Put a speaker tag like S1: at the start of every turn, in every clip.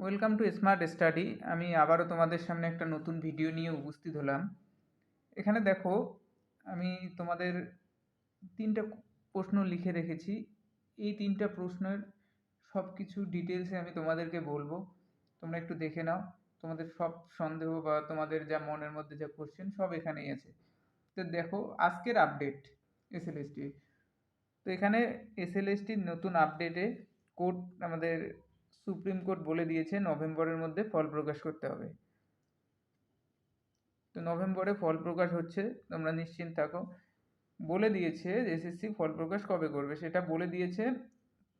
S1: Welcome to smart study. আমি আবারও তোমাদের সামনে একটা নতুন ভিডিও নিয়ে উপস্থিত হলাম। এখানে দেখো, আমি তোমাদের 3টা প্রশ্ন লিখে রেখেছি। এই 3টা প্রশ্নের সব কিছু ডিটেলসে আমি তোমাদেরকে বলবো। তোমরা একটু দেখে নাও। তোমাদের সব সন্দেহ বা তোমাদের যা মনের মধ্যে যা কোশ্চেন সব এখানেই আছে। তো দেখো আজকের আপডেট এসএলএসটি। তো এখানে এসএলএসটির নতুন আপডেটে কোর্ট আমাদের সুপ্রিম কোর্ট বলে দিয়েছে নভেম্বরের মধ্যে ফল প্রকাশ করতে হবে। তো নভেম্বরে ফল প্রকাশ হচ্ছে, তোমরা নিশ্চিন্ত থাকো। বলে দিয়েছে এসএসসি ফল প্রকাশ কবে করবে সেটা বলে দিয়েছে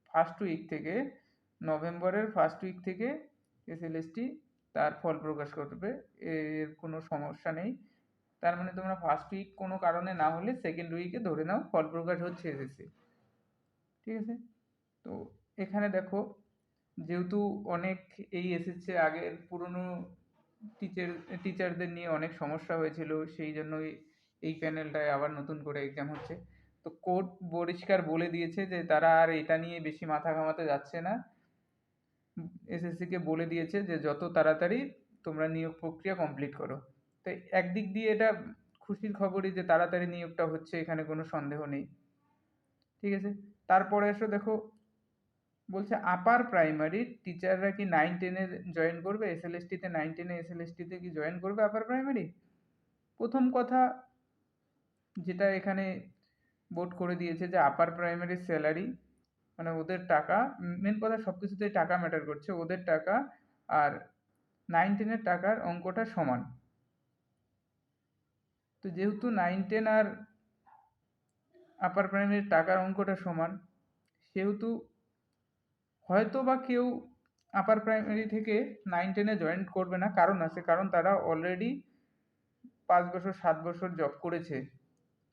S1: ফার্স্ট উইক থেকে, নভেম্বরের ফার্স্ট উইক থেকে এসএলএসটি তার ফল প্রকাশ করবে। এর কোনো সমস্যা নেই। তার মানে তোমরা ফার্স্ট উইক কোনো কারণে না হলে সেকেন্ড উইকে ধরে নাও ফল প্রকাশ হচ্ছে এসএসসি। ঠিক আছে? তো এখানে দেখো, যেহেতু অনেক এই এসএসসি আগের পুরনো টিচারদের নিয়ে অনেক সমস্যা হয়েছিল, সেই জন্যই এই প্যানেলটায় আবার নতুন করে এক্সাম হচ্ছে। তো কোর্ট পরিষ্কার বলে দিয়েছে যে তারা আর এটা নিয়ে বেশি মাথা ঘামাতে যাচ্ছে না। এসএসসিকে বলে দিয়েছে যে যত তাড়াতাড়ি তোমরা নিয়োগ প্রক্রিয়া কমপ্লিট করো। তো একদিক দিয়ে এটা খুশির খবরই যে তাড়াতাড়ি নিয়োগটা হচ্ছে, এখানে কোনো সন্দেহ নেই। ঠিক আছে? তারপরে এসো দেখো, বলছে আপার প্রাইমারির টিচাররা কি 9-10-এ জয়েন করবে, এসএলএসটিতে 9-10-এ এসএলএসটিতে কি জয়েন করবে আপার প্রাইমারি? প্রথম কথা যেটা এখানে বোর্ড করে দিয়েছে যে আপার প্রাইমারির স্যালারি, মানে ওদের টাকা, মেন কথা সব কিছুতেই টাকা ম্যাটার করছে, ওদের টাকা আর 9-10-এর টাকার অঙ্কটা সমান। তো যেহেতু 9-10 আর আপার প্রাইমারির টাকার অঙ্কটা সমান, সেহেতু হয়তো বা কেউ আপার প্রাইমারি থেকে 9-10-এ জয়েন করবে না। কারণ আছে, কারণ তারা অলরেডি 5 বছর 7 বছর জব করেছে।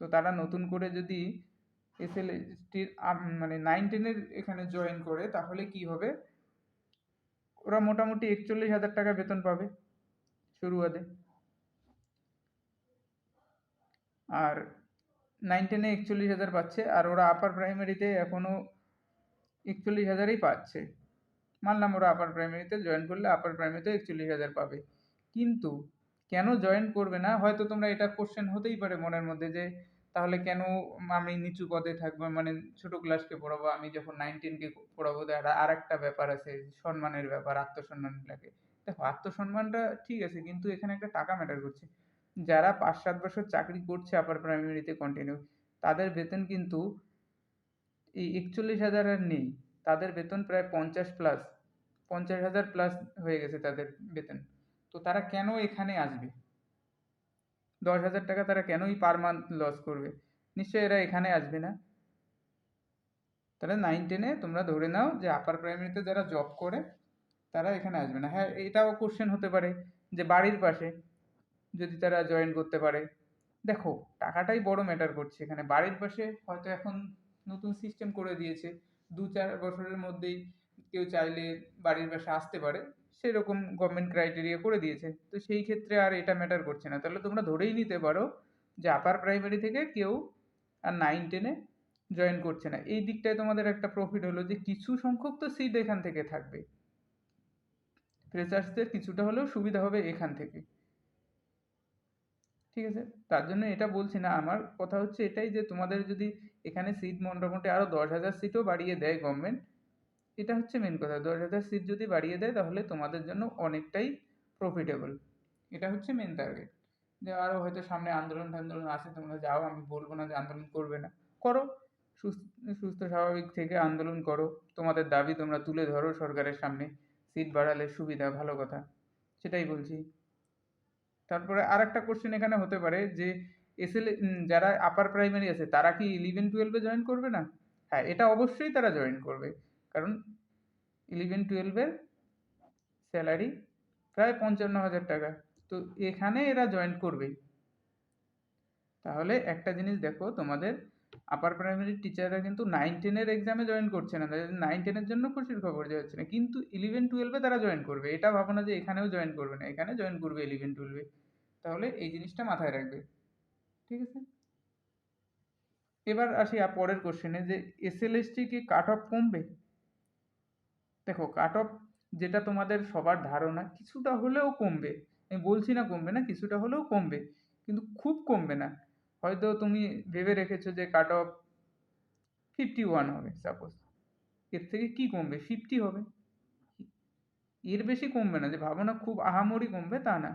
S1: তো তারা নতুন করে যদি এসএলএসটির মানে 9-10-এর এখানে জয়েন করে, তাহলে কি হবে, ওরা মোটামুটি 41,000 টাকা বেতন পাবে শুরুয়াতে। আর 9-10-এ 41,000 পাচ্ছে, আর ওরা আপার প্রাইমারিতে এখনও 41,000ই পাচ্ছে। মানলাম ওরা আপার প্রাইমারিতে জয়েন করলে আপার প্রাইমারিতে 41,000 পাবে। কিন্তু কেন জয়েন করবে না, হয়তো তোমরা এটা কোশ্চেন হতেই পারে মনের মধ্যে যে তাহলে কেন আমি নিচু পদে থাকবো, মানে ছোট ক্লাসকে পড়াবো, আমি যখন 9-10কে পড়াবো। আর একটা ব্যাপার আছে, সম্মানের ব্যাপার, আত্মসম্মান লাগে। দেখো আত্মসম্মানটা ঠিক আছে, কিন্তু এখানে একটা টাকা ম্যাটার করছে। যারা 5-7 বছর চাকরি করছে আপার প্রাইমারিতে কন্টিনিউ, তাদের বেতন কিন্তু এই 41,000 আর নেই। তাদের বেতন প্রায় 50+, 50,000 প্লাস হয়ে গেছে তাদের বেতন। তো তারা কেন এখানে আসবে? 10,000 টাকা তারা কেনই পার মান্থ লস করবে? নিশ্চয়ই এরা এখানে আসবে না। তাহলে 9-10-এ তোমরা ধরে নাও যে আপার প্রাইমারিতে যারা জব করে তারা এখানে আসবে না। হ্যাঁ, এটাও কোশ্চেন হতে পারে যে বাড়ির পাশে যদি তারা জয়েন করতে পারে। দেখো, টাকাটাই বড় ম্যাটার করছে এখানে। বাড়ির পাশে হয়তো এখন নতুন সিস্টেম করে দিয়েছে, 2-4 বছরের মধ্যেই কেউ চাইলে বাড়ির পাশে আসতে পারে, সেরকম গভর্নমেন্ট ক্রাইটেরিয়া করে দিয়েছে। তো সেই ক্ষেত্রে আর এটা ম্যাটার করছে না। তাহলে তোমরা ধরেই নিতে পারো যে আপার প্রাইমারি থেকে কেউ আর 9-10-এ জয়েন করছে না। এই দিকটায় তোমাদের একটা প্রফিট হলো যে কিছু সংখ্যক তো সিট এখান থেকে থাকবে, ফ্রেশার্সদের কিছুটা হলেও সুবিধা হবে এখান থেকে। ঠিক আছে? তার জন্য এটা বলছি না, আমার কথা হচ্ছে এটাই যে তোমাদের যদি এখানে সিট মোটামুটি আরও 10,000 সিটও বাড়িয়ে দেয় গভর্নমেন্ট, এটা হচ্ছে মেন কথা। 10,000 সিট যদি বাড়িয়ে দেয় তাহলে তোমাদের জন্য অনেকটাই প্রফিটেবল। এটা হচ্ছে মেন টার্গেট। যে আরও হয়তো সামনে আন্দোলন টান্দোলন আসে, তোমরা যাও, আমি বলবো না যে আন্দোলন করবে না, করো। সুস্থ সুস্থ স্বাভাবিক থেকে আন্দোলন করো, তোমাদের দাবি তোমরা তুলে ধরো সরকারের সামনে। সিট বাড়ালে সুবিধা, ভালো কথা, সেটাই বলছি। তারপরে আর একটা কোশ্চেন এখানে হতে পারে যে যারা আপার প্রাইমারি আছে তারা কি 11-12-এ জয়েন করবে না? হ্যাঁ, এটা অবশ্যই তারা জয়েন করবে। কারণ 11-12-এর স্যালারি প্রায় 55,000 টাকা। তো এখানে এরা জয়েন করবেই। তাহলে একটা জিনিস দেখো, তোমাদের আপার প্রাইমারি টিচাররা কিন্তু 9-10-এর এক্সামে জয়েন করছে না। তাদের 9-10-এর জন্য খুশির খবর যে হচ্ছে না, কিন্তু 11-12-এ তারা জয়েন করবে। এটা ভাবো না যে এখানেও জয়েন করবে না, এখানে জয়েন করবে 11-12-এ। তাহলে এই জিনিসটা মাথায় রাখবে। ঠিক আছে? এবার আসি পরের কোশ্চেনে যে এসএলএসটি কি কাট অফ কমবে? দেখো, কাট অফ যেটা তোমাদের সবার ধারণা কিছুটা হলেও কমবে, আমি বলছি না কমবে না, কিছুটা হলেও কমবে, কিন্তু খুব কমবে না। হয়তো তুমি ভেবে রেখেছো যে কাট অফ 51 হবে সাপোজ, এর থেকে কি কমবে, 50 হবে, এর বেশি কমবে না। যে ভাবো না খুব আহামরি কমবে, তা না।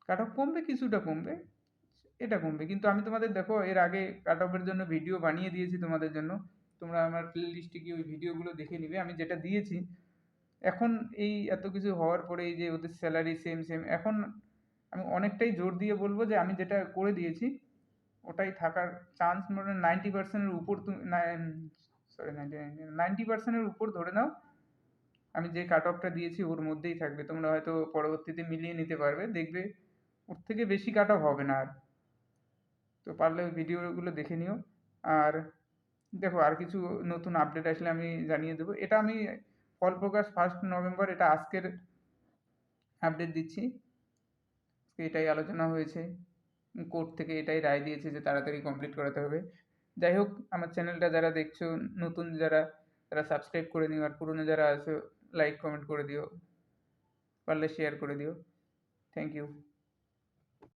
S1: কাট অফ কমবে, কিছুটা কমবে, এটা কমবে। কিন্তু আমি তোমাদের দেখো এর আগে কাট অফের জন্য ভিডিও বানিয়ে দিয়েছি তোমাদের জন্য, তোমরা আমার প্লে লিস্টে গিয়ে ওই ভিডিওগুলো দেখে নিবে। আমি যেটা দিয়েছি এখন, এই এত কিছু হওয়ার পরে এই যে ওদের স্যালারি সেম সেম, এখন আমি অনেকটাই জোর দিয়ে বলবো যে আমি যেটা করে দিয়েছি ওটাই থাকার চান্স মানে 90%-এর উপর। তুমি সরি 90%-এর উপর ধরে নাও, আমি যে কাট অফটা দিয়েছি ওর মধ্যেই থাকবে। তোমরা হয়তো পরবর্তীতে মিলিয়ে নিতে পারবে, দেখবে ওর থেকে বেশি কাট অফ হবে না আর। তো পারলে ওই ভিডিওগুলো দেখে নিও। আর দেখো আর কিছু নতুন আপডেট আসলে আমি জানিয়ে দেবো। এটা আমি ফল প্রকাশ 1 নভেম্বর, এটা আজকের আপডেট দিচ্ছি। এটাই আলোচনা হয়েছে, কোর্ট থেকে এটাই রায় দিয়েছে যে তাড়াতাড়ি কমপ্লিট করাতে হবে। যাই হোক, আমার চ্যানেলটা যারা দেখছো, নতুন যারা, তারা সাবস্ক্রাইব করে নিও, আর পুরনো যারা আছো লাইক কমেন্ট করে দিও, পারলে শেয়ার করে দিও। Thank you.